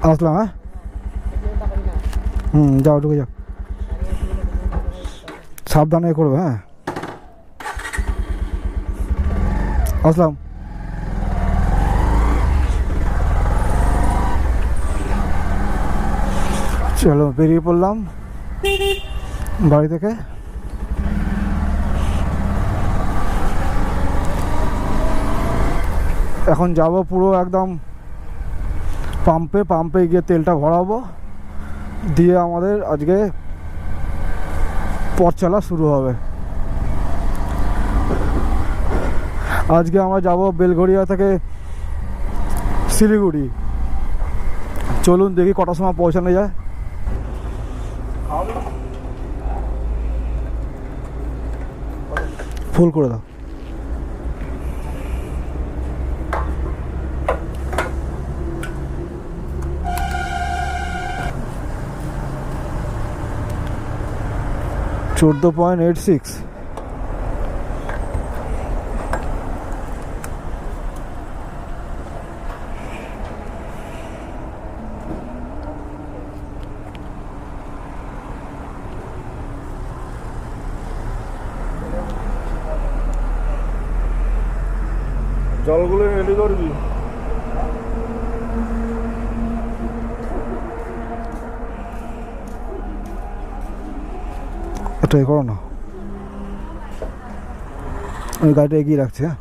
আসলাম। হ্যাঁ যাও ঢুকে যাও, সাবধানে করবে। হ্যাঁ আসলাম। চলো বেরিয়ে পড়লাম বাড়ি থেকে। এখন যাব পুরো একদম পাম্পে গিয়ে তেলটা ভরাবো, দিয়ে আমাদের আজকে পথ চলা শুরু হবে। আজকে আমরা যাব বেলঘরিয়া থেকে শিলিগুড়ি। চলুন দেখি কটার সময় পৌঁছানো যায়। ফুল করে দাও। $14.86। জলগুলো রেডি করবি। এটাই করো না, আমি গাড়িটা এগিয়ে রাখছি। হ্যাঁ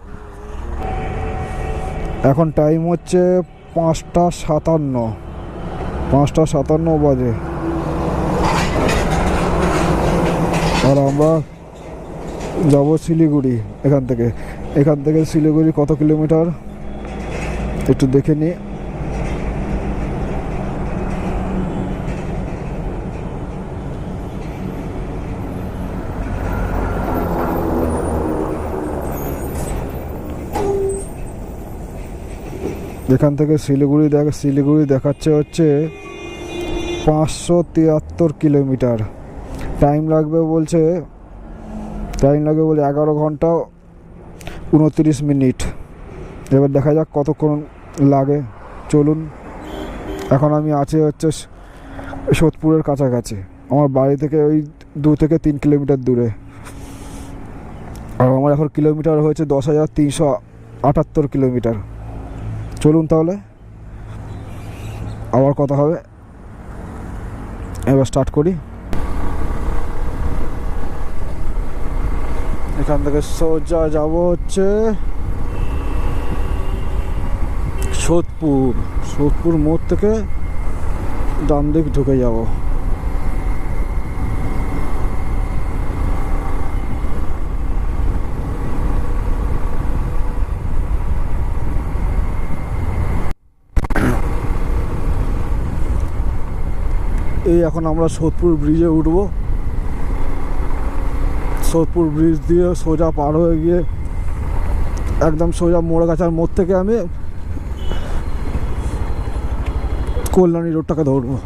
এখন টাইম হচ্ছে 5:57 বাজে, আর আমরা যাব শিলিগুড়ি। এখান থেকে শিলিগুড়ি কত কিলোমিটার একটু দেখে নিই। এখান থেকে শিলিগুড়ি দেখাচ্ছে হচ্ছে 573 কিলোমিটার। টাইম লাগবে বলছে 11 ঘন্টা 29 মিনিট। এবার দেখা যাক কতক্ষণ লাগে। চলুন, এখন আমি আছি হচ্ছে সোদপুরের কাছাকাছি। আমার বাড়ি থেকে ওই 2 থেকে 3 কিলোমিটার দূরে, আর আমার এখন কিলোমিটার হয়েছে 10,378 কিলোমিটার। চলুন তাহলে আবার কথা হবে, এবার স্টার্ট করি। এখান থেকে সোজা যাব হচ্ছে সোদপুর মোড় থেকে ডান দিক ঢুকে যাব। এই এখন আমরা সোদপুর ব্রিজে উঠব। সোদপুর ব্রিজ দিয়ে সোজা পার হয়ে গিয়ে একদম সোজা মোড়াগাছার মোড় থেকে আমি কল্যাণী রোডটাকে ধরবো।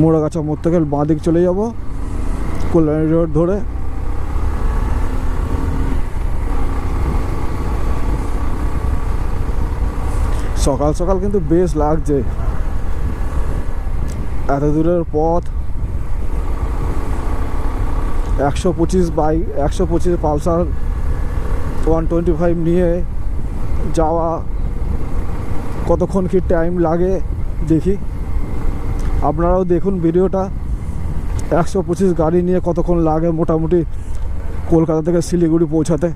মোড়াগাছা মোড় থেকে বাঁ দিক চলে যাব, কল্যাণী রোড ধরে সকাল সকাল কিন্তু বেশ লাগছে। এত দূরের পথ 125 পালসার 125 নিয়ে যাওয়া, কতক্ষণ কি টাইম লাগে দেখি। আপনারাও দেখুন ভিডিওটা, 125 গাড়ি নিয়ে কতক্ষণ লাগে মোটামুটি কলকাতা থেকে শিলিগুড়ি পৌঁছাতে।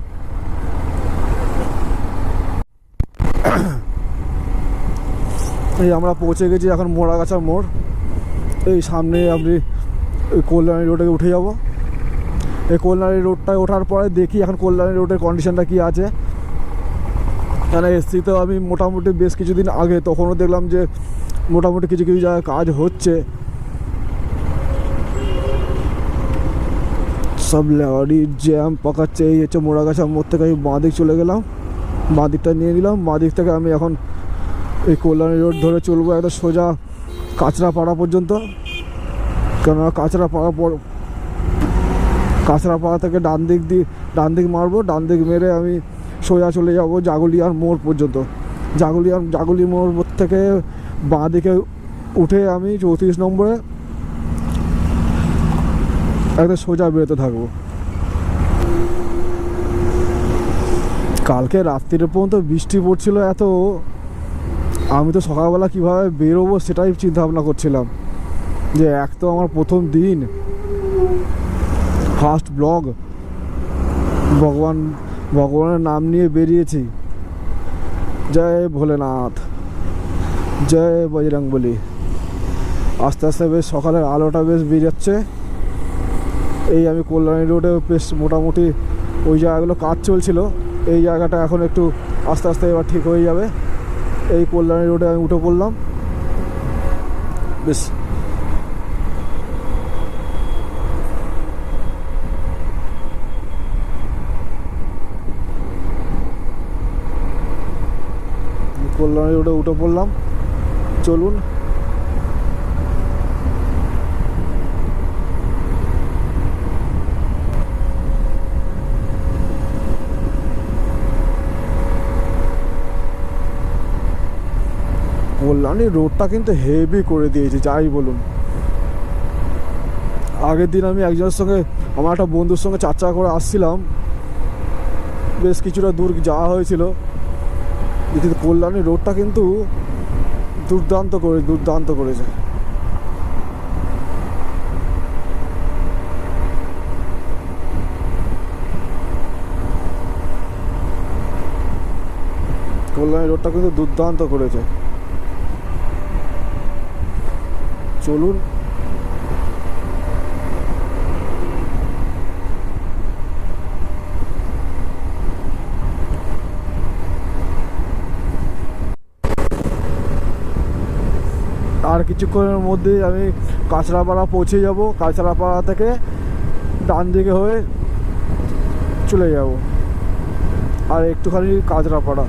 এই আমরা পৌঁছে গেছি এখন মোড়াগাছার মোড়। এই সামনে আপনি ওই কল্যাণী রোডে উঠে যাব। এই কল্যাণী রোডটায় ওঠার পরে দেখি এখন কল্যাণী রোডের কন্ডিশনটা কী আছে। কেন এসছি তো আমি মোটামুটি বেশ কিছুদিন আগে, তখনও দেখলাম যে মোটামুটি কিছু কিছু জায়গায় কাজ হচ্ছে। সব গাড়ি জ্যাম পাকাচ্ছে। এই হচ্ছে মোড়াগাছা মোড় থেকে আমি বাঁ দিক চলে গেলাম, বাঁ দিকটা নিয়ে নিলাম। বাঁ দিক থেকে আমি এখন এই কল্যাণী রোড ধরে চলবো একদম সোজা কাঁচরাপাড়া পর্যন্ত। কেননা কাঁচরাপাড়া থেকে ডান দিক মারবো। ডান দিক মেরে আমি সোজা চলে যাব জাগুলিয়ার মোড় পর্যন্ত। জাগুলি মোড় থেকে বাঁ দিকে উঠে আমি 34 নম্বরে একদম সোজা বেরোতে থাকবো। কালকে রাত্রির পর্যন্ত বৃষ্টি পড়ছিল এত, আমি তো সকালবেলা কীভাবে বেরোবো সেটাই চিন্তা ভাবনা করছিলাম। যে এক তো আমার প্রথম দিন, ফার্স্ট ব্লগ, ভগবানের নাম নিয়ে বেরিয়েছি। জয় ভোলেনাথ, জয় বজরংবলী। আস্তে আস্তে বেশ সকালের আলোটা বেশ বেরোচ্ছে। এই আমি কল্যাণী রোডে বেশ মোটামুটি ওই জায়গাগুলো কাজ চলছিল, এই জায়গাটা এখন একটু আস্তে আস্তে এবার ঠিক হয়ে যাবে। এই কল্যাণী রোডে আমি উঠে পড়লাম। বেশ কল্যাণী রোডে উঠে পড়লাম, চলুন। কল্যাণী রোডটা কিন্তু হেভি করে দিয়েছে যাই বলুন। আগের দিন আমি একজনের সঙ্গে, আমার একটা বন্ধুর সঙ্গে 4 চাকা করে আসছিলাম, বেশ কিছুটা দূর যাওয়া হয়েছিল। কিন্তু কল্যাণী রোডটা কিন্তু দুর্দান্ত করেছে। কল্যাণী রোডটা কিন্তু দুর্দান্ত করেছে। চলুন। আর কিছুক্ষণের মধ্যেই আমি কাঁচরাপাড়া পৌঁছে যাব। কাঁচরাপাড়া থেকে ডান দিকে হয়ে চলে যাব, আর একটুখানি কাঁচরাপাড়া।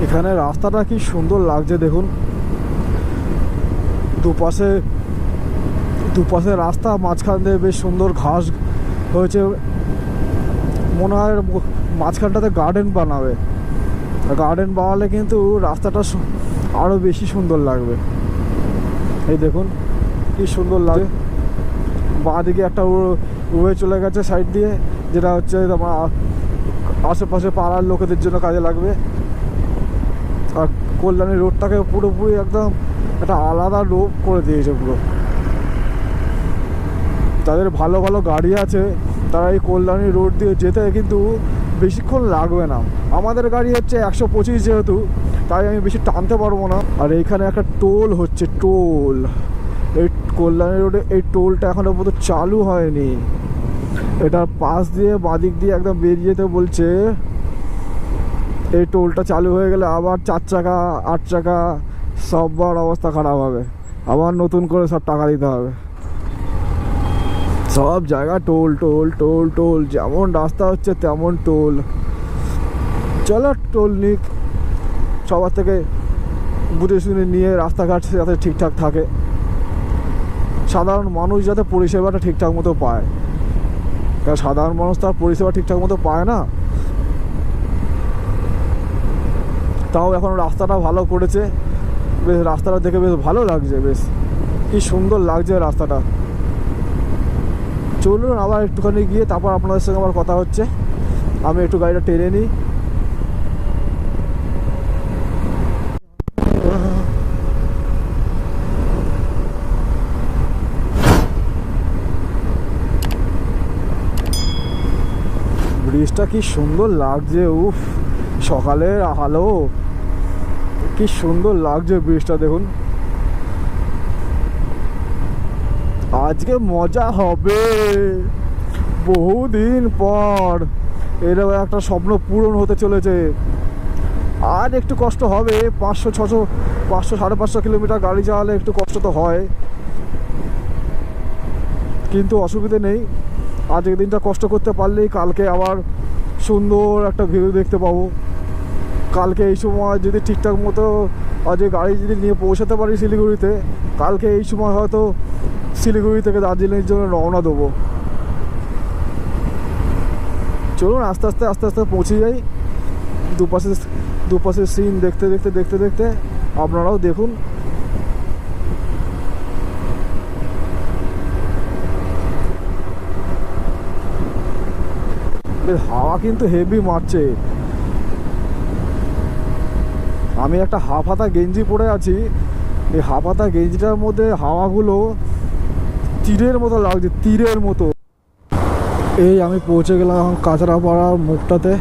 এখানে রাস্তাটা কি সুন্দর লাগছে দেখুন। দুপাশে রাস্তা, মাঝখান দিয়ে বেশ সুন্দর ঘাস হয়েছে। মনে হয় মাঝখানটাতে গার্ডেন বানাবে। গার্ডেন বানালে কিন্তু রাস্তাটা আরও বেশি সুন্দর লাগবে। এই দেখুন কি সুন্দর লাগে। বাঁ দিকে একটা ওয়ে চলে গেছে সাইড দিয়ে, যেটা হচ্ছে আমার আশেপাশে পাড়ার লোকেদের জন্য কাজে লাগবে। আর কল্যাণী রোডটাকে পুরোপুরি একদম একটা আলাদা রূপ করে দিয়েছে পুরো। যাদের ভালো ভালো গাড়ি আছে তারা এই কল্যাণী রোড দিয়ে যেতে কিন্তু বেশিক্ষণ লাগবে না। আমাদের গাড়ি হচ্ছে 125, যেহেতু তাই আমি বেশি টানতে পারবো না। আর এইখানে একটা টোল হচ্ছে, টোল। এই কল্যাণী রোডে এই টোলটা এখনও পর্যন্ত চালু হয়নি। এটার পাশ দিয়ে বাঁদিক দিয়ে একদম বেরিয়ে যেতে বলছে। এই টোলটা চালু হয়ে গেলে আবার 4 চাকা 8 চাকা সববার অবস্থা খারাপ হবে, আবার নতুন করে সব টাকা দিতে হবে। সব জায়গা টোল টোল টোল টোল, যেমন রাস্তা হচ্ছে তেমন টোল। চলো টোল নিক, সবার থেকে বুঝে শুনে নিয়ে রাস্তাঘাট যাতে ঠিকঠাক থাকে, সাধারণ মানুষ যাতে পরিষেবাটা ঠিকঠাক মতো পায়। কারণ সাধারণ মানুষ তার পরিষেবা ঠিকঠাক মতো পায় না। তাও এখন রাস্তাটা ভালো করেছে, বেশ রাস্তাটা দেখে বেশ ভালো লাগছে। বেশ কি সুন্দর লাগছে রাস্তাটা। চলুন আবার একটুখানি গিয়ে তারপর আপনাদের সঙ্গে আমার কথা হচ্ছে। আমি একটু গাড়িটা টেনে নিই। ব্রিজটা কি সুন্দর লাগছে, উফ, সকালের আলো কি সুন্দর লাগছে ব্রিজটা দেখুন। আজকে মজা হবে, বহুদিন পর এরকম একটা স্বপ্ন পূরণ হতে চলেছে। আর একটু কষ্ট হবে, 500 600 500 550 কিলোমিটার গাড়ি চালালে একটু কষ্ট তো হয়, কিন্তু অসুবিধে নেই। আজকের দিনটা কষ্ট করতে পারলেই কালকে আবার সুন্দর একটা ভিউ দেখতে পাবো। কালকে এই সময় যদি ঠিকঠাক মতো আজকে গাড়ি যদি নিয়ে পৌঁছাতে পারি শিলিগুড়িতে, কালকে এই সময় হয়তো শিলিগুড়ি থেকে দার্জিলিংয়ের জন্য রওনা দেবো। চলুন আস্তে আস্তে পৌঁছে যাই। দুপাশের সিন দেখতে দেখতে দেখতে দেখতে আপনারাও দেখুন। হাওয়া কিন্তু হেভি মারছে। আমি একটা হাফ হাতা গেঞ্জি পরে আছি, এই হাফ হাতা গেঞ্জিটার মধ্যে হাওয়াগুলো তীরের মতো লাগছে, তীরের মতো। এই আমি পৌঁছে গেলাম এখন কাঁচরাপাড়ার মুখটাতে,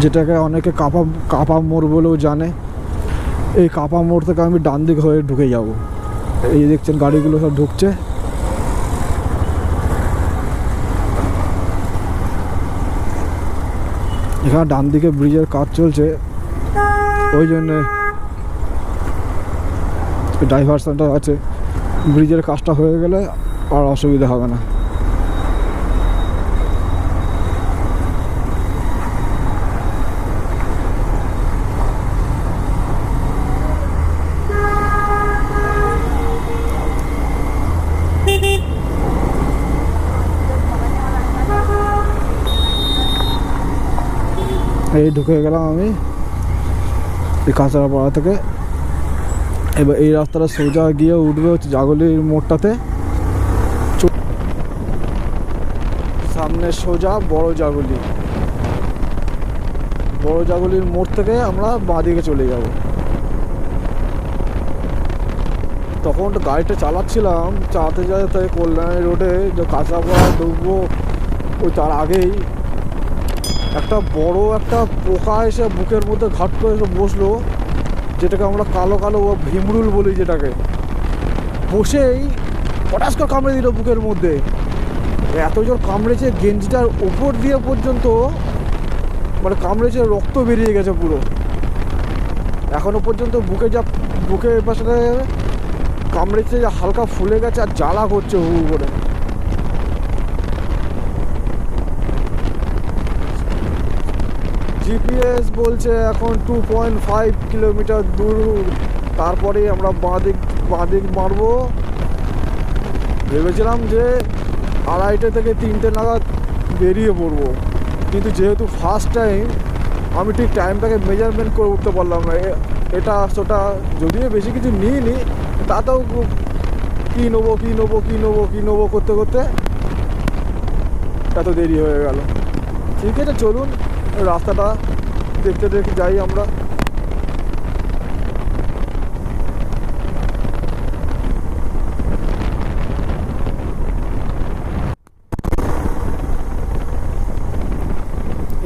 যেটাকে অনেকে কাপা মোড় বলেও জানে। এই কাপা মোড় থেকে আমি ডান দিক হয়ে ঢুকে যাব। এই দেখছেন গাড়িগুলো সব ঢুকছে। এখানে ডান দিকে ব্রিজের কাজ চলছে, ওই জন্যে ডাইভারশনটা আছে। ব্রিজের কাজটা হয়ে গেলে আর অসুবিধা হবে না। এই ঢুকে গেলাম আমি এই কাঁচরাপাড়া থেকে। এবার এই রাস্তাটা সোজা গিয়ে উঠবে হচ্ছে জাগলির মোড়টাতে। সামনে সোজা বড় জাগলির মোড় থেকে আমরা বাঁদিকে চলে যাব। তখন গাড়িটা চালাতে যেতে কল্যাণী রোডে যে কাঁচরাপাড়া ঢুকবো, ওই তার আগেই একটা বড় একটা পোকা এসে বুকের মধ্যে ঘাট করে এসে বসলো, যেটাকে আমরা কালো কালো ভিমরুল বলি, যেটাকে বসেই হঠাৎ করে কামড়ে দিল বুকের মধ্যে। এত জোর কামড়েছে, গেঞ্জিটার ওপর দিয়ে পর্যন্ত মানে কামড়েছে, রক্ত বেরিয়ে গেছে পুরো। এখনো পর্যন্ত বুকের পাশে কামড়েছে, হালকা ফুলে গেছে আর জ্বালা করছে হু করে। জিপিএস বলছে এখন 2.5 কিলোমিটার দূর, তারপরেই আমরা বাঁদিক মারবো। ভেবেছিলাম যে 2:30 থেকে 3টে নাগাদ বেরিয়ে পড়বো, কিন্তু যেহেতু ফার্স্ট টাইম আমি ঠিক টাইমটাকে মেজারমেন্ট করে উঠতে পারলাম না। এটা সেটা যদিও বেশি কিছু নিইনি, তাতেও কী নেবো করতে করতে এত দেরি হয়ে গেল। ঠিক আছে, চলুন রাস্তাটা দেখতে দেখতে যাই আমরা।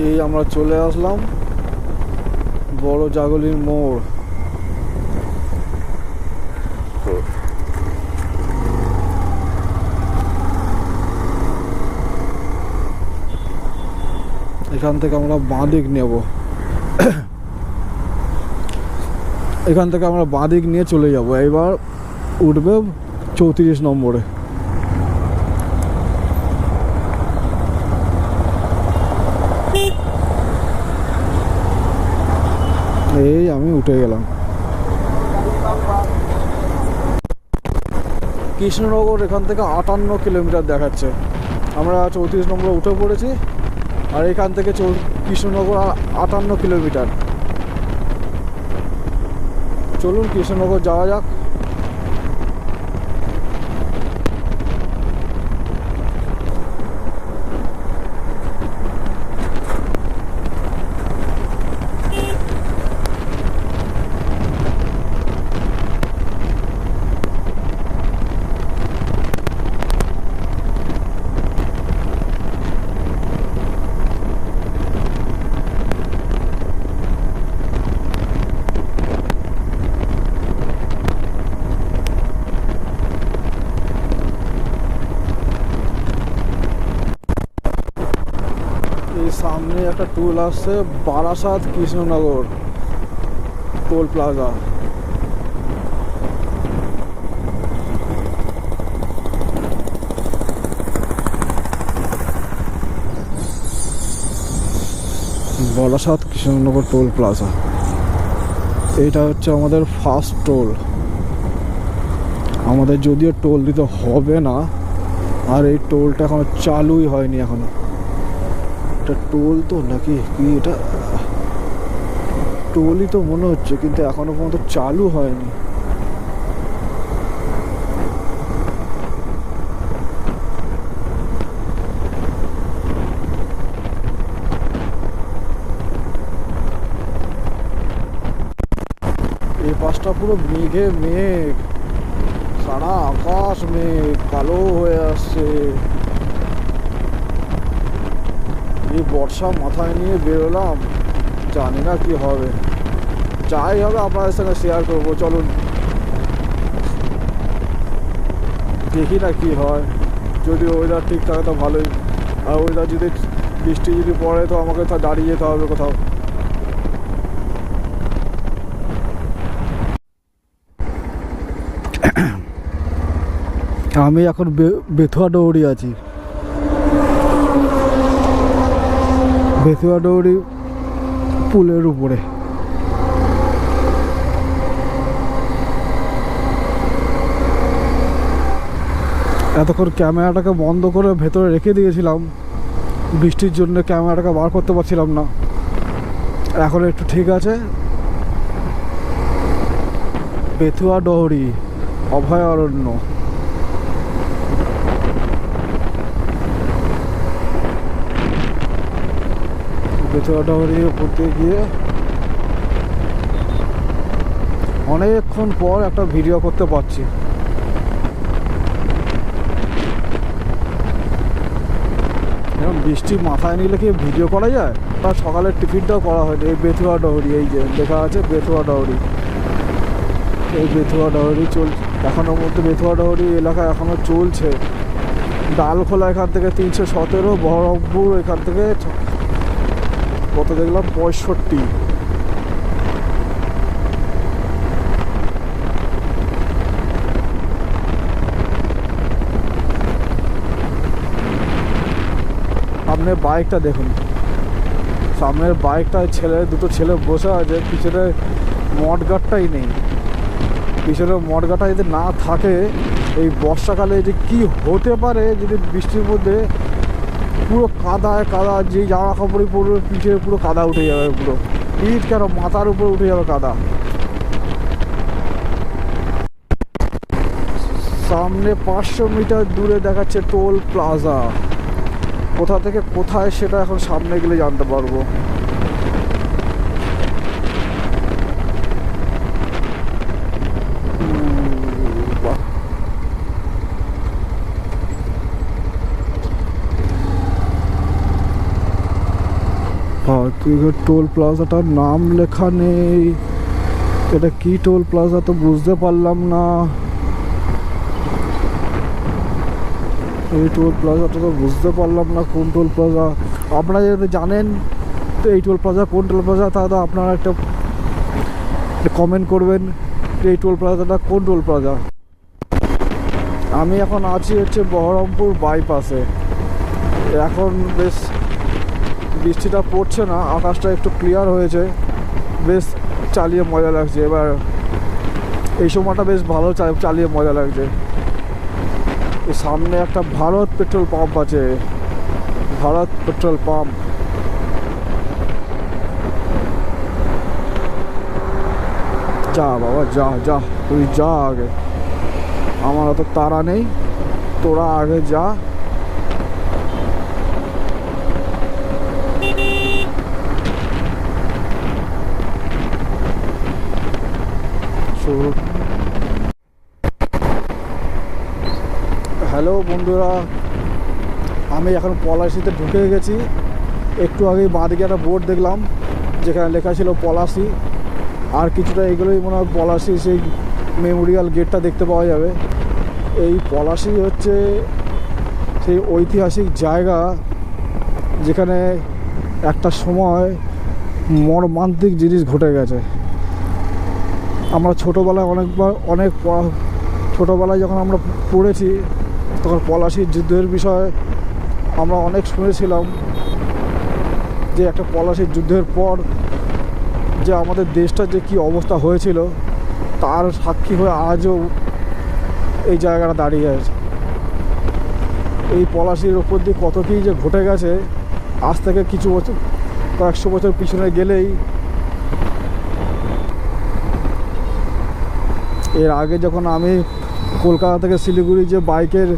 এই আমরা চলে আসলাম বড় জাগলির মোড়। এখান থেকে আমরা বাঁদিক নেব, এখান থেকে আমরা বাঁদিক নিয়ে চলে যাব। এবার উঠবে 34 নম্বরে। এই আমি উঠে গেলাম। কৃষ্ণনগর এখান থেকে 58 কিলোমিটার দেখাচ্ছে। আমরা 34 নম্বরে উঠে পড়েছি, আর এখান থেকে কৃষ্ণনগর 58 কিলোমিটার। চলুন কৃষ্ণনগর যাওয়া যাক। সামনে একটা টোল আসছে, Barasat Krishnanagar toll plaza. Barasat Krishnanagar toll plaza, এইটা হচ্ছে আমাদের ফার্স্ট টোল। আমাদের যদিও টোল দিতে হবে না, আর এই টোলটা এখনো চালুই হয়নি এখনো। এটা টোল তো নাকি কি? এটা টোলই তো মনে হচ্ছে, কিন্তু এখনো পর্যন্ত চালু হয়নি। এই পাশটা পুরো মেঘে মেঘ, সারা আকাশ মেঘ, কালো হয়ে আসছে। এই বর্ষা মাথায় নিয়ে বেরোলাম, জানি না কি হবে। যাই হবে আপনাদের সঙ্গে শেয়ার করবো, চলুন দেখি না কি হয়। যদি ওয়েদার ঠিক থাকে তো ভালোই, আর ওয়েদার যদি বৃষ্টি যদি পড়ে তো আমাকে তো দাঁড়িয়ে যেতে হবে কোথাও। আমি এখন বেথুয়া ডৌড়ি আছি। বেথুয়া ডৌড়ি পুলের উপরে। এতক্ষণ ক্যামেরাটাকে বন্ধ করে ভেতরে রেখে দিয়েছিলাম, বৃষ্টির জন্য ক্যামেরাটাকে বার করতে পারছিলাম না। এখন একটু ঠিক আছে। বেথুয়া ডৌড়ি অভয়ারণ্য। বেথুয়া ডৌড়ি উপর দিয়ে গিয়ে অনেকক্ষণ পর একটা ভিডিও করতে পারছি। বৃষ্টি মাথায় নিলে কি ভিডিও করা যায়? তার সকালের টিফিনটাও করা হয়নি। এই বেথুয়া ডৌড়ি, এই যে লেখা আছে বেথুয়া ডৌড়ি। এই বেথুয়া ডৌড়ি চলছে এখনো মধ্যে। বেথুয়া ডৌড়ি এলাকা এখনো চলছে। ডালখোলা এখান থেকে 317, বহরমপুর এখান থেকে কত দেখলাম 65। সামনে বাইকটা দেখুন, সামনের বাইকটায় দুটো ছেলে বসে আছে, পিছনে মডগার্ডটাই নেই। পিছনে মডগার্ডটা যদি না থাকে, এই বর্ষাকালে যে কি হতে পারে যদি বৃষ্টির মধ্যে পুরো কাদায় কাদা, যে জামা কাপড়ই পুরো পিঠে পুরো কাদা উঠে যাবে, পুরো পিঠ কেন মাথার উপরে উঠে যাবে কাদা। সামনে 500 মিটার দূরে দেখাচ্ছে টোল প্লাজা। কোথা থেকে কোথায় সেটা এখন সামনে গেলে জানতে পারবো। টোল প্লাজাটার নাম লেখা নেই। এটা কি টোল প্লাজা তো বুঝতে পারলাম না। এই টোল প্লাজাটা তো বুঝতে পারলাম না কোন টোল প্লাজা। আপনারা যদি জানেন তো এই টোল প্লাজা কোন টোল প্লাজা, তাহলে আপনারা একটা কমেন্ট করবেন এই টোল প্লাজাটা কোন টোল প্লাজা। আমি এখন আছি হচ্ছে বহরমপুর বাইপাসে। এখন বেশ বৃষ্টিটা পড়ছে না, আকাশটা একটু ক্লিয়ার হয়েছে, বেশ চালিয়ে মজা লাগছে। এবার এই সময়টা বেশ ভালো চালিয়ে মজা লাগছে। সামনে একটা ভারত পেট্রোল পাম্প আছে, ভারত পেট্রোল পাম্প। যা বাবা যা যা, তুই যা আগে, আমার অত তাড়া নেই, তোরা আগে যা। হ্যালো বন্ধুরা, আমি এখন পলাশিতে ঢুকে গেছি। একটু আগেই বাঁদিকে একটা বোর্ড দেখলাম যেখানে লেখা ছিল পলাশি। আর কিছুটা এগুলোই মনে হয় পলাশি সেই মেমোরিয়াল গেটটা দেখতে পাওয়া যাবে। এই পলাশি হচ্ছে সেই ঐতিহাসিক জায়গা যেখানে একটা সময় মর্মান্তিক জিনিস ঘটে গেছে। আমরা ছোটোবেলায় অনেক ছোটোবেলায় যখন আমরা পড়েছি তখন পলাশির যুদ্ধের বিষয়ে আমরা অনেক শুনেছিলাম, যে একটা পলাশির যুদ্ধের পর যে আমাদের দেশটার যে কী অবস্থা হয়েছিল তার সাক্ষী হয়ে আজও এই জায়গাটা দাঁড়িয়ে আছে। এই পলাশির ওপর দিয়ে কত কী যে ঘটে গেছে আজ থেকে কিছু বছর, কয়েকশো বছর পিছনে গেলেই, এর আগে যখন আমি কলকাতা থেকে শিলিগুড়ি যে বাইকের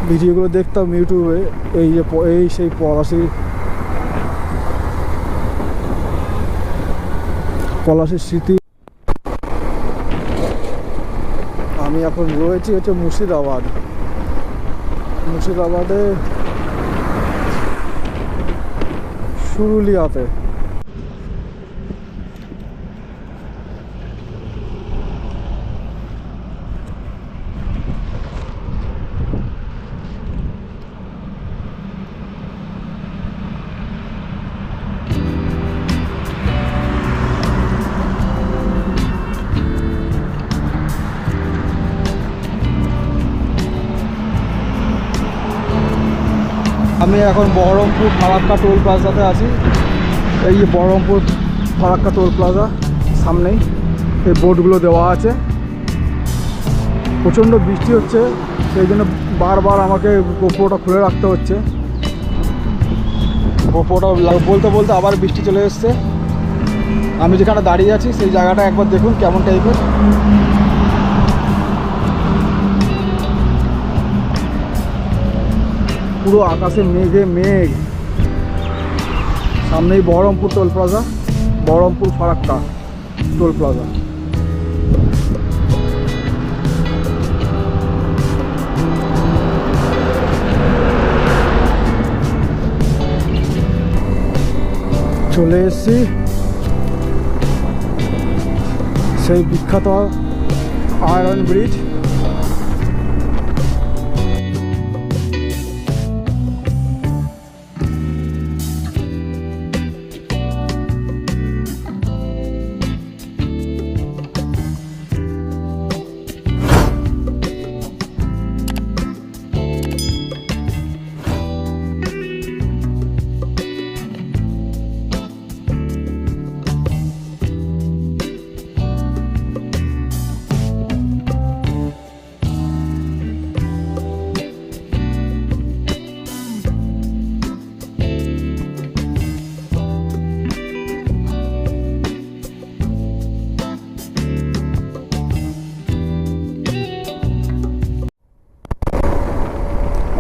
ভিডিওগুলো দেখতাম ইউটিউবে, এই সেই পলাশির স্মৃতি। আমি এখন রয়েছি হচ্ছে মুর্শিদাবাদে সুরুলিয়াতে। আমি এখন বহরমপুর ফারাক্কা টোল প্লাজাতে আছি। এই যে বহরমপুর ফারাক্কা টোল প্লাজা, সামনেই এই বোর্ডগুলো দেওয়া আছে। প্রচণ্ড বৃষ্টি হচ্ছে, সেই জন্য বারবার আমাকে গোপ্রোটা খুলে রাখতে হচ্ছে। গোপ্রোটা বলতে বলতে আবার বৃষ্টি চলে এসছে। আমি যেখানে দাঁড়িয়ে আছি সেই জায়গাটা একবার দেখুন কেমন টাইপের। পুরো আকাশে মেঘে মেঘ। সামনেই Baharampur toll plaza, Baharampur Farakka toll plaza. চলে এসছি সেই বিখ্যাত আয়রন ব্রিজ।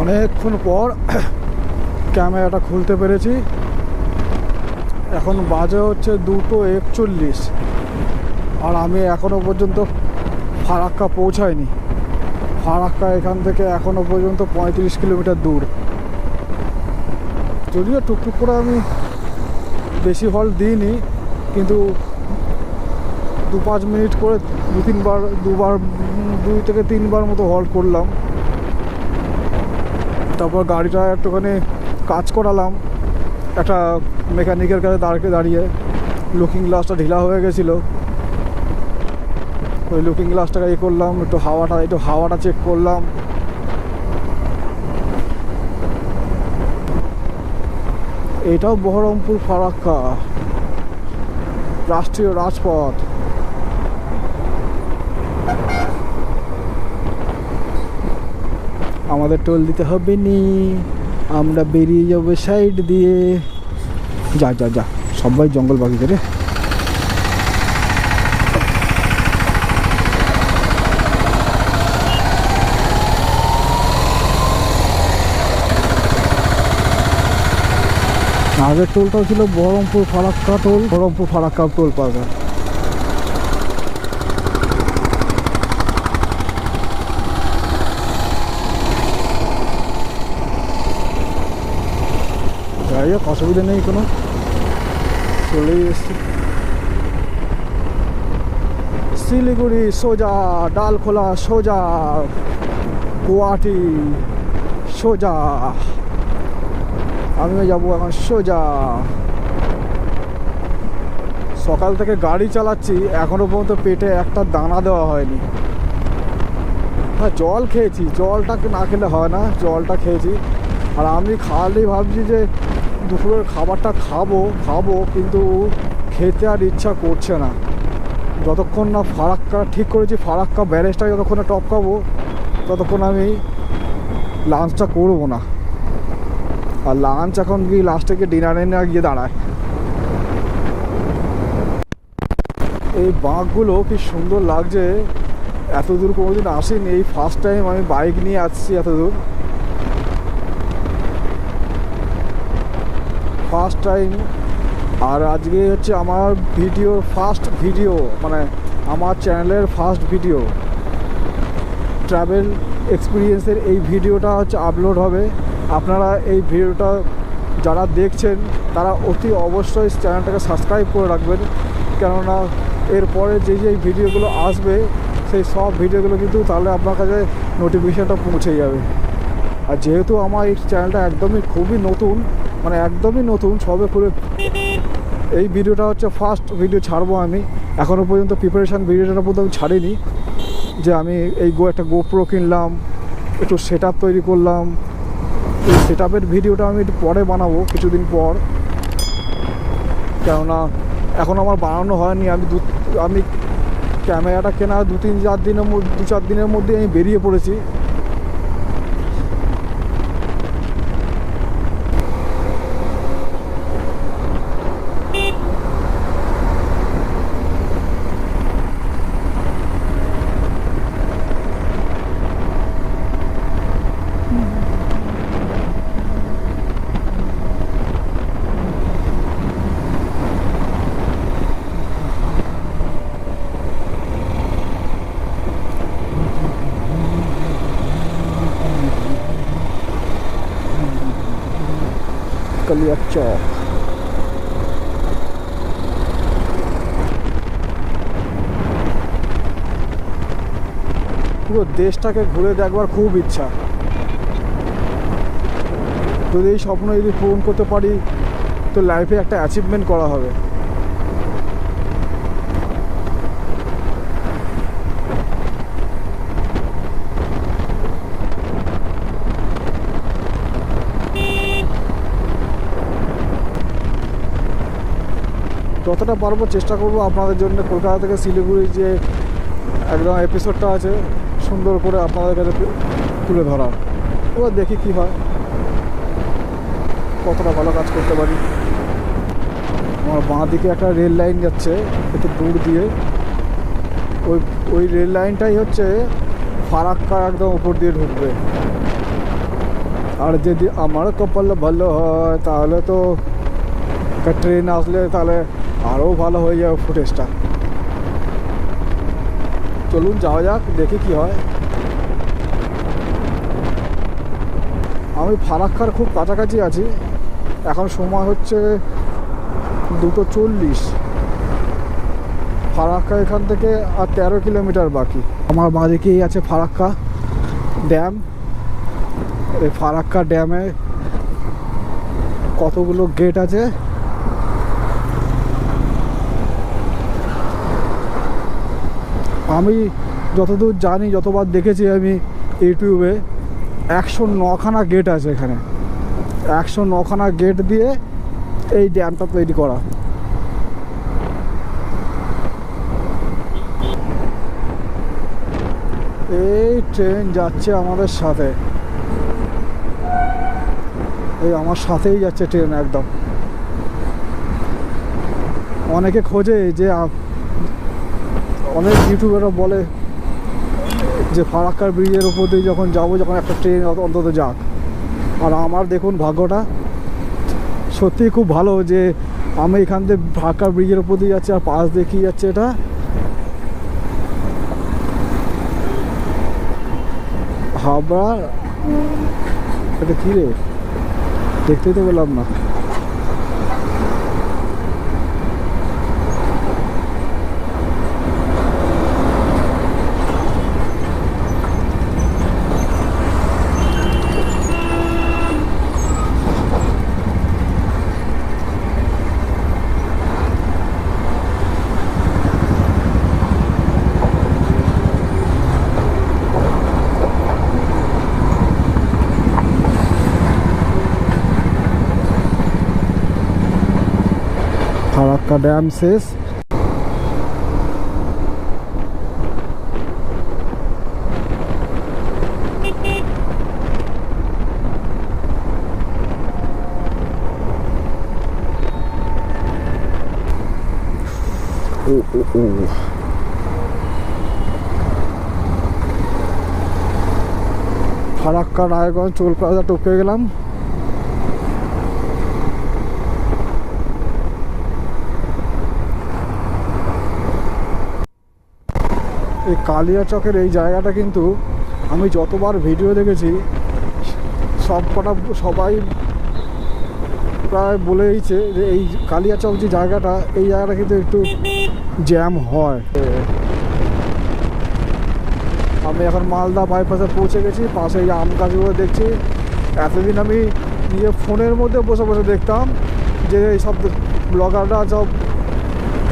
অনেকক্ষণ পর ক্যামেরাটা খুলতে পেরেছি। এখন বাজে হচ্ছে 2:41, আর আমি এখনও পর্যন্ত ফারাক্কা পৌঁছাইনি। ফারাক্কা এখান থেকে এখনও পর্যন্ত 35 কিলোমিটার দূর। যদিও টুকটুক করে আমি বেশি হল্ট দিইনি, কিন্তু 2-5 মিনিট করে 2 থেকে 3 মতো হল্ট করলাম। তারপর গাড়িটা একটুখানি কাজ করালাম একটা মেকানিকের কাছে দাঁড়িয়ে। লুকিং গ্লাসটা ঢিলা হয়ে গেছিলো, ওই লুকিং গ্লাসটাকে করলাম, একটু হাওয়াটা চেক করলাম। এটাও বহরমপুর ফারাক্কা রাষ্ট্রীয় রাজপথ। আমাদের টোল দিতে হবে নি, আমরা বেরিয়ে যাবো সাইড দিয়ে। যা যা যা, সবাই জঙ্গল বাকি করে। আগের টোলটাও ছিল বহরমপুর ফারাক্কা টোল প্লাজা। যাই হোক, অসুবিধা নেই কোনো, চলেই এসছি। শিলিগুড়ি সোজা, ডালখোলা সোজা, গুয়াহাটি সোজা। আমিও যাবো এখন সোজা। সকাল থেকে গাড়ি চালাচ্ছি, এখনো পর্যন্ত পেটে একটা দানা দেওয়া হয়নি। হ্যাঁ, জল খেয়েছি, জলটাকে না খেলে হয় না, জলটা খেয়েছি। আর আমি খাওয়ালেই ভাবছি যে দুপুরের খাবারটা খাবো, কিন্তু খেতে আর ইচ্ছা করছে না। যতক্ষণ না ফারাক্কা ঠিক করেছি, ফারাক্কা ব্যারেজটাকে যতক্ষণ না টপকাবো, ততক্ষণ আমি লাঞ্চটা করবো না। আর লাঞ্চ এখন গিয়ে লাস্টে গিয়ে ডিনারে না গিয়ে দাঁড়ায়। এই বাঁকগুলো কি সুন্দর লাগছে, এত দূর কোনোদিন আসিনি, এই ফার্স্ট টাইম আমি বাইক নিয়ে আসছি এত দূর, ফার্স্ট টাইম। আর আজকে হচ্ছে আমার ভিডিওর ফার্স্ট ভিডিও, মানে আমার চ্যানেলের ফার্স্ট ভিডিও, ট্রাভেল এক্সপিরিয়েন্সের এই ভিডিওটা হচ্ছে আপলোড হবে। আপনারা এই ভিডিওটা যারা দেখছেন তারা অতি অবশ্যই চ্যানেলটাকে সাবস্ক্রাইব করে রাখবেন, কেননা এরপরে যে যে ভিডিওগুলো আসবে সেই সব ভিডিওগুলো কিন্তু তাহলে আপনার কাছে নোটিফিকেশানটা পৌঁছে যাবে। আর যেহেতু আমার এই চ্যানেলটা একদমই খুবই নতুন, মানে একদমই নতুন, সবে করে এই ভিডিওটা হচ্ছে ফার্স্ট ভিডিও ছাড়বো আমি। এখনও পর্যন্ত প্রিপারেশান ভিডিওটা পর্যন্ত আমি ছাড়িনি, যে আমি এই একটা গোপ্রো কিনলাম, একটু সেট আপ তৈরি করলাম। এই সেট আপের ভিডিওটা আমি একটু পরে বানাবো, কিছুদিন পর, কেননা এখন আমার বানানো হয়নি। আমি ক্যামেরাটা কেনা দু চার দিনের মধ্যে আমি বেরিয়ে পড়েছি। কালিয়া চক, পুরো দেশটাকে ঘুরে দেখবার খুব ইচ্ছা। যদি এই স্বপ্ন যদি পূরণ করতে পারি তো লাইফে একটা অ্যাচিভমেন্ট করা হবে। যতটা পারবো চেষ্টা করব আপনাদের জন্য কলকাতা থেকে শিলিগুড়ির যে একদম এপিসোডটা আছে সুন্দর করে আপনাদের কাছে তুলে ধরার। এবার দেখি কী হয়, কতটা ভালো কাজ করতে পারি। আমার বাঁ দিকে একটা রেল লাইন যাচ্ছে একটু দূর দিয়ে, ওই রেল লাইনটাই হচ্ছে ফারাক্কা একদম উপর দিয়ে ঢুকবে। আর যদি আমার কপাল ভালো হয় তাহলে তো ট্রেন আসলে তাহলে আরও ভালো হয়ে যাবে ফুটেজটা। চলুন যাওয়া যাক, দেখি কি হয়। আমি ফারাক্কার খুব কাছাকাছি আছি, এখন সময় হচ্ছে 2:40। ফারাক্কা এখান থেকে আর 13 কিলোমিটার বাকি। আমার বাঁদিকেই আছে ফারাক্কা ড্যাম। এই ফারাক্কা ড্যামে কতগুলো গেট আছে, আমি যতদূর জানি, যতবার দেখেছি আমি ইউটিউবে, 109খানা গেট আছে এখানে। 109খানা গেট দিয়ে এই ড্যামটা তৈরি করা। এই ট্রেন যাচ্ছে আমাদের সাথে, এই আমার সাথেই যাচ্ছে ট্রেন একদম। অনেকে খোঁজে যে, অনেক ইউটিউবাররা বলে যে ফারাক্কার ব্রিজের উপর দিয়ে যখন যাবো, যখন একটা ট্রেন অন্তত যাক। আর আমার দেখুন ভাগ্যটা সত্যিই খুব ভালো যে আমি এখান থেকে ফারাক্কার ব্রিজের উপর দিয়ে যাচ্ছি, আর পাশ দিয়ে কী যাচ্ছে এটা হাবড়া, এটা কী রে দেখতেই তো পেলাম না। ফারাক্কা ড্যাম শেষ। ও ও ও ফারাক্কা রায়গঞ্জ টোল প্লাজা টপকে গেলাম। এই কালিয়াচকের এই জায়গাটা কিন্তু আমি যতবার ভিডিও দেখেছি সবাই প্রায় বলেইছে যে এই কালিয়াচক যে জায়গাটা, এই জায়গাটা কিন্তু একটু জ্যাম হয়। আমি এখন মালদা বাইপাসে পৌঁছে গেছি। পাশে এই আম গাছগুলো দেখছি। এতদিন আমি নিজে ফোনের মধ্যে বসে বসে দেখতাম যে এই সব ব্লগাররা সব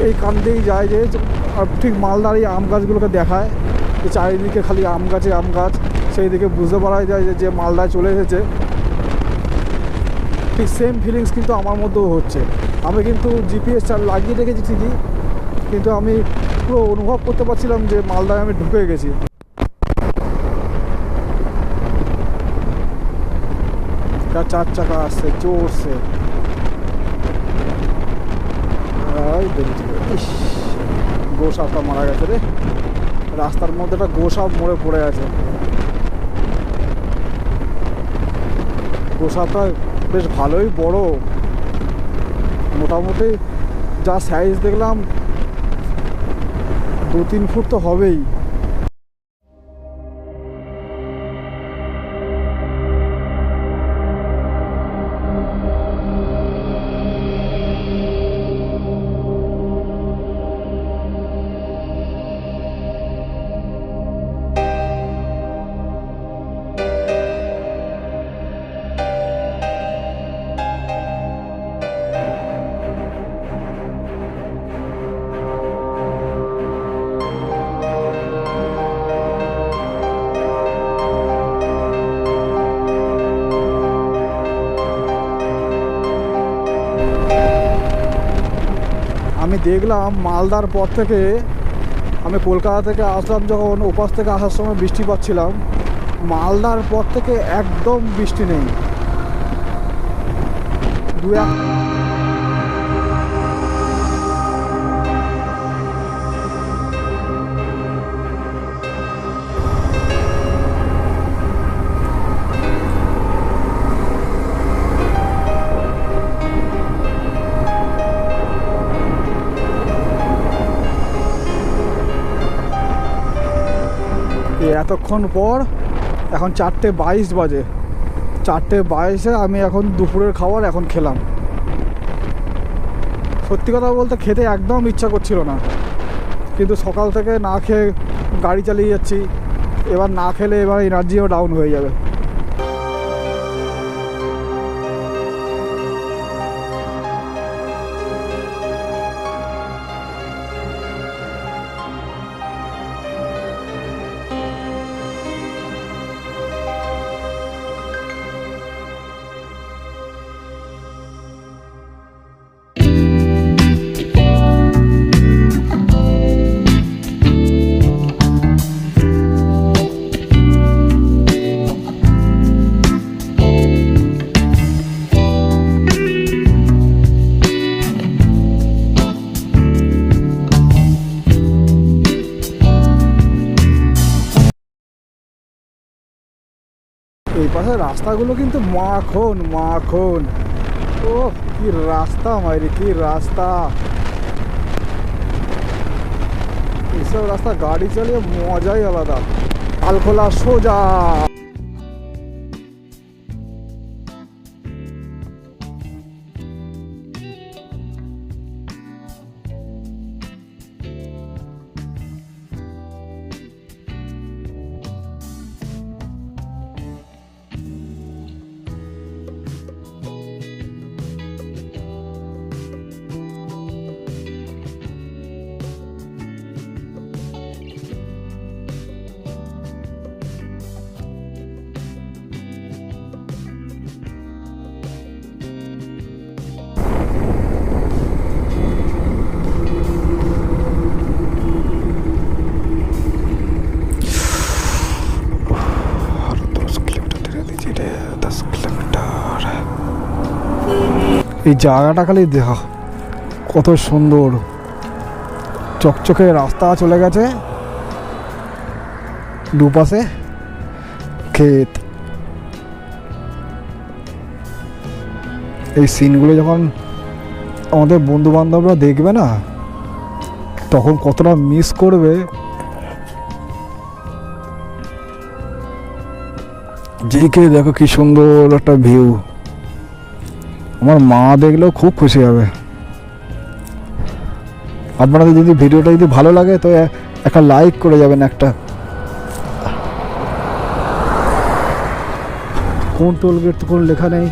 এই কান দিয়েই যায় যে ঠিক মালদার এই আম গাছগুলোকে দেখায় যে চারিদিকে খালি আম গাছে আম গাছ, সেই দিকে বুঝতে পারা যায় যে মালদায় চলে এসেছে। ঠিক সেম ফিলিংস কিন্তু আমার মধ্যেও হচ্ছে। আমি কিন্তু জিপিএস লাগিয়ে রেখেছি ঠিকই, কিন্তু আমি পুরো অনুভব করতে পারছিলাম যে মালদায় আমি ঢুকে গেছি। চার চাকা আসছে জোরসে। গোসাপটা মারা গেছে রে, রাস্তার মধ্যে একটা গোসাপ মরে পড়ে আছে। গোসাপটা বেশ ভালোই বড়, মোটামুটি যা সাইজ দেখলাম 2-3 ফুট তো হবেই। আমি দেখলাম মালদার পর থেকে, আমি কলকাতা থেকে আসলাম যখন, ওপাশ থেকে আসার সময় বৃষ্টি পাচ্ছিলাম, মালদার পর থেকে একদম বৃষ্টি নেই। এতক্ষণ পর এখন 4:22 বাজে। 4:22-এ আমি এখন দুপুরের খাবার এখন খেলাম। সত্যি কথা বলতে খেতে একদম ইচ্ছা করছিল না, কিন্তু সকাল থেকে না খেয়ে গাড়ি চালিয়ে যাচ্ছি। এবার না খেলে এবার এনার্জিও ডাউন হয়ে যাবে। এই পাশে রাস্তাগুলো কিন্তু মাখন মাখন। ও কি রাস্তা মাইরি, কি রাস্তা! এইসব রাস্তা গাড়ি চালিয়ে মজাই আলাদা। আলখোলা সোজা। এই জায়গাটা খালি দেখা কত সুন্দর। চকচকে রাস্তা চলে গেছে, দুপাশে ক্ষেত। এই সিনগুলো যখন আমাদের বন্ধু বান্ধবরা দেখবে না, তখন কতটা মিস করবে। যেদিকে দেখো কি সুন্দর একটা ভিউ, আমার মা দেখলেও খুব খুশি হবে। আপনাদের যদি ভিডিওটা যদি ভালো লাগে তো একটা লাইক করে যাবেন। একটা কোন টোল গেট তো কোনো লেখা নেই।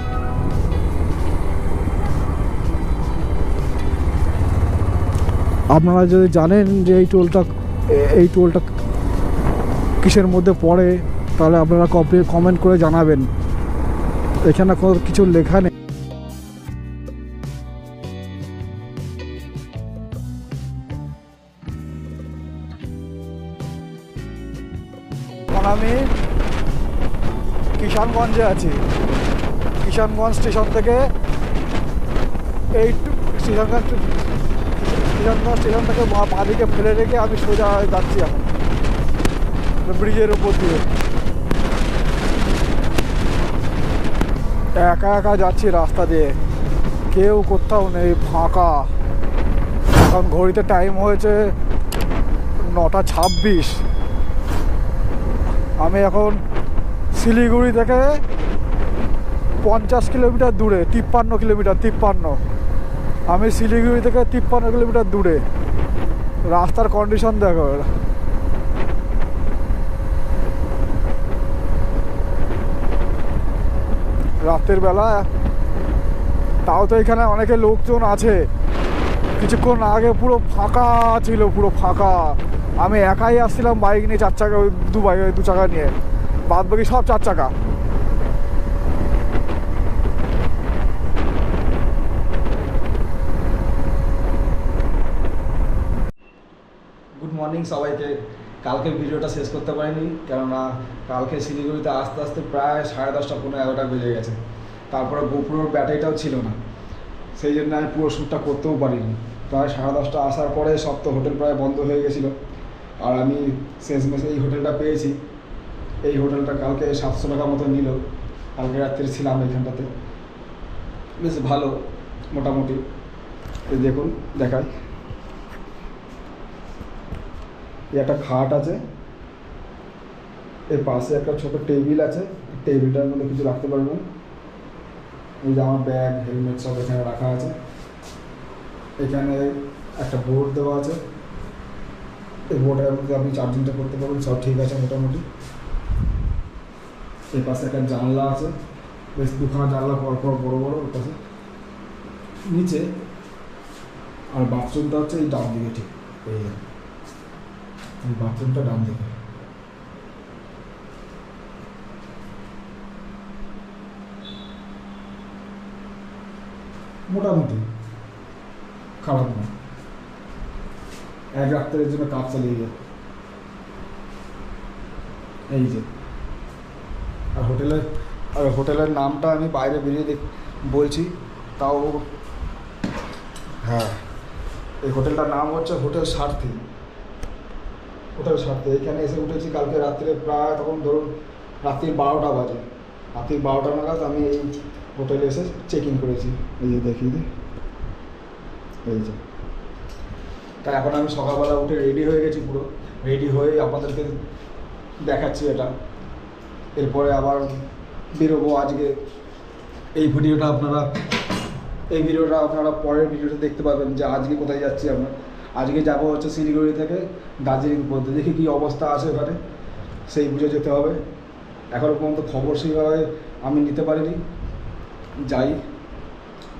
আপনারা যদি জানেন যে এই টোলটা কিসের মধ্যে পড়ে, তাহলে আপনারা কমেন্ট করে জানাবেন। এখানে কোনো কিছু লেখা নেই। আমি কিষানগঞ্জে আছি। কিষানগঞ্জ স্টেশন থেকে কিষানগঞ্জ স্টেশন থেকে বাঁদিকে ফেলে রেখে আমি সোজা যাচ্ছি এখন ব্রিজের উপর দিয়ে। একা একা যাচ্ছি রাস্তা দিয়ে, কেউ কোথাও নেই, ফাঁকা। এখন ঘড়িতে টাইম হয়েছে 9:26। আমি এখন শিলিগুড়ি থেকে 50 কিলোমিটার দূরে, 53 কিলোমিটার, 53। আমি শিলিগুড়ি থেকে 53 কিলোমিটার দূরে। রাস্তার কন্ডিশন দেখো, রাতের বেলা। তাও তো এখানে অনেকে লোকজন আছে। কিছুক্ষণ আগে পুরো ফাঁকা ছিল, পুরো ফাঁকা। আমি একাই আসছিলাম বাইক নিয়ে, 4 চাকা, 2 চাকা নিয়ে, বাদ বাকি সব 4 চাকা। গুড মর্নিং সবাইকে। কালকে ভিডিওটা শেষ করতে পারিনি, কেননা কালকে শিলিগুড়িতে আস্তে আস্তে প্রায় 10:30 পৌনে 11টা বেজে গেছে। তারপরে গোপুরের ব্যাটারিটাও ছিল না, সেই জন্য আমি পুরো শ্যুটটা করতেও পারিনি। প্রায় 10:30 আসার পরে সব তো হোটেল প্রায় বন্ধ হয়ে গেছিলো। আর আমি শেষমেশ এই হোটেলটা পেয়েছি। এই হোটেলটা কালকে 700 টাকা মতো নিল। কালকে রাত্রে ছিলাম এইখানটাতে, বেশ ভালো মোটামুটি। দেখুন, দেখাই। একটা খাট আছে, এর পাশে একটা ছোট টেবিল আছে। টেবিলটার মধ্যে কিছু রাখতে পারবেন। এই যে আমার ব্যাগ, হেলমেট সব এখানে রাখা আছে। এখানে একটা বোর্ড দেওয়া আছে, এই বোর্ডের মধ্যে আপনি চার্জিংটা করতে পারবেন। সব ঠিক আছে মোটামুটি। এই পাশে একটা জানলা আছে, বেশ 2খানা জানলা পরপর বড় বড়। ওর পাশে নিচে আর বাথরুমটা হচ্ছে এই ডান দিকে, ঠিক এই বাথরুমটা ডান দিকে। মোটামুটি খারাপ না, এক রাত্রের জন্য কাজ চালিয়ে যায়। এই যে, আর হোটেলের নামটা আমি বাইরে বেরিয়ে বলছি, তাও হ্যাঁ, এই হোটেলটার নাম হচ্ছে হোটেল সারথি। এখানে এসে উঠেছি কালকে রাত্রে, প্রায় তখন ধরুন রাত্রির 12টা বাজে। রাত্রির 12টা নাগাদ আমি এই হোটেলে এসে চেক ইন করেছি। এই যে দেখিয়ে দিই, এই যে। তাই এখন আমি সকালবেলা উঠে রেডি হয়ে গেছি, পুরো রেডি হয়ে আপনাদেরকে দেখাচ্ছি এটা। এরপরে আবার বেরোবো আজকে। এই ভিডিওটা আপনারা পরের ভিডিওটা দেখতে পাবেন যে আজকে কোথায় যাচ্ছি আমরা। আজকে যাব হচ্ছে শিলিগুড়ি থেকে দার্জিলিং পর্যন্ত। দেখি কী অবস্থা আছে ওখানে, সেই বুঝে যেতে হবে। এখনও পর্যন্ত খবর সেইভাবে আমি নিতে পারিনি। যাই,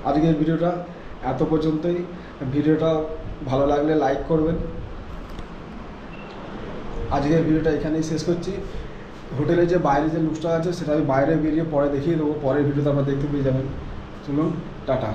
আজকের ভিডিওটা এত পর্যন্তই। ভিডিওটা ভালো লাগলে লাইক করবেন। আজকের ভিডিওটা এখানেই শেষ করছি। হোটেলে যে বাইরে যে লুকসটা আছে সেটা আমি বাইরে বেরিয়ে পরে দেখিয়ে দেবো। পরের ভিডিওতে আপনারা দেখতে পেয়ে যাবেন। চলুন, টাটা।